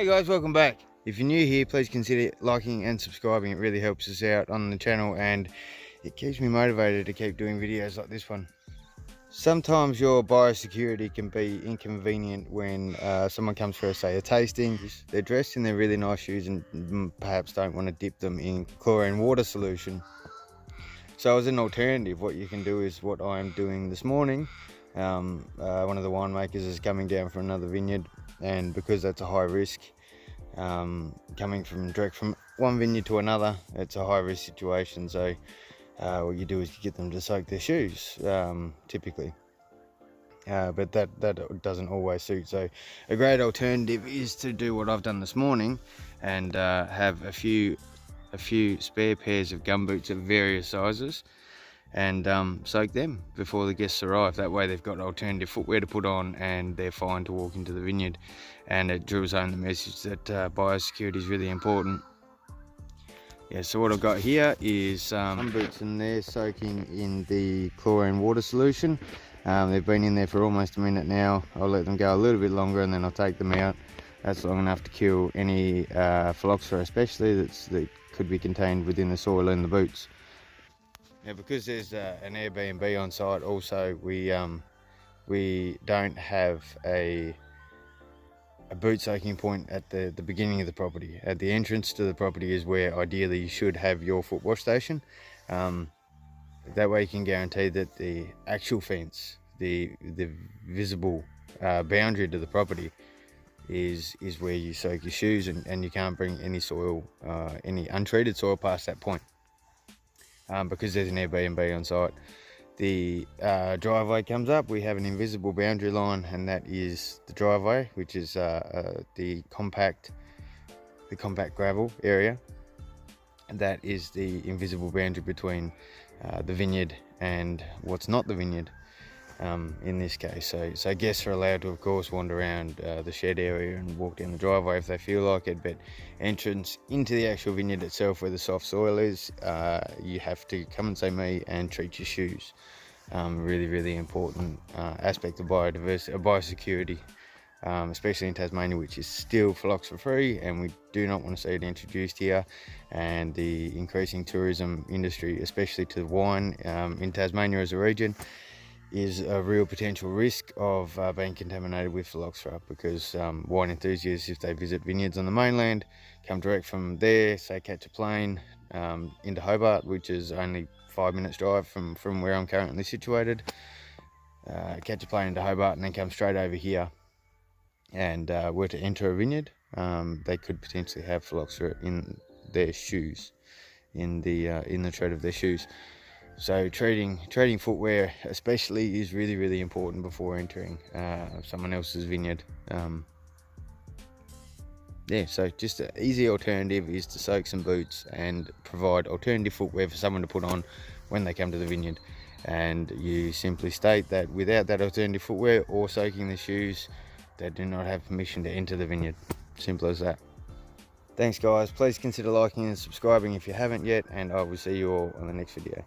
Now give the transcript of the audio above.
Hey guys, welcome back. If you're new here, please consider liking and subscribing. It really helps us out on the channel and it keeps me motivated to keep doing videos like this one. Sometimes your biosecurity can be inconvenient when someone comes for, say, a tasting. They're dressed in their really nice shoes and perhaps don't want to dip them in chlorine water solution. So as an alternative, what you can do is what I'm doing this morning. One of the winemakers is coming down from another vineyard, and because that's a high risk, coming direct from one vineyard to another, it's a high risk situation. So what you do is you get them to soak their shoes, typically, but that doesn't always suit. So a great alternative is to do what I've done this morning and have a few spare pairs of gumboots of various sizes and soak them before the guests arrive. That way they've got alternative footwear to put on and they're fine to walk into the vineyard, and it drills home the message that biosecurity is really important. Yeah, so what I've got here is gumboots, and they're soaking in the chlorine water solution. They've been in there for almost a minute now. I'll let them go a little bit longer and then I'll take them out. That's long enough to kill any phylloxera, especially that could be contained within the soil in the boots. Now, because there's an Airbnb on site, also we don't have a boot soaking point at the beginning of the property. At the entrance to the property is where ideally you should have your foot wash station. That way you can guarantee that the actual fence, the visible boundary to the property, is where you soak your shoes, and you can't bring any soil, any untreated soil past that point. Because there's an Airbnb on site. The driveway comes up, we have an invisible boundary line, and that is the driveway, which is the compact gravel area, and that is the invisible boundary between the vineyard and what's not the vineyard, in this case. So guests are allowed to, of course, wander around the shed area and walk down the driveway if they feel like it, but entrance into the actual vineyard itself, where the soft soil is, you have to come and see me and treat your shoes. Really important aspect of biosecurity, especially in Tasmania, which is still phylloxera free, and we do not want to see it introduced here. And the increasing tourism industry, especially to wine in Tasmania as a region, is a real potential risk of being contaminated with phylloxera, because wine enthusiasts, if they visit vineyards on the mainland, come direct from there, say catch a plane into Hobart, which is only 5 minutes drive from where I'm currently situated, catch a plane into Hobart and then come straight over here and were to enter a vineyard, they could potentially have phylloxera in their shoes, in the tread of their shoes. So treating footwear especially is really important before entering someone else's vineyard. Yeah, so just an easy alternative is to soak some boots and provide alternative footwear for someone to put on when they come to the vineyard. And you simply state that without that alternative footwear or soaking the shoes, they do not have permission to enter the vineyard. Simple as that. Thanks guys, please consider liking and subscribing if you haven't yet, and I will see you all on the next video.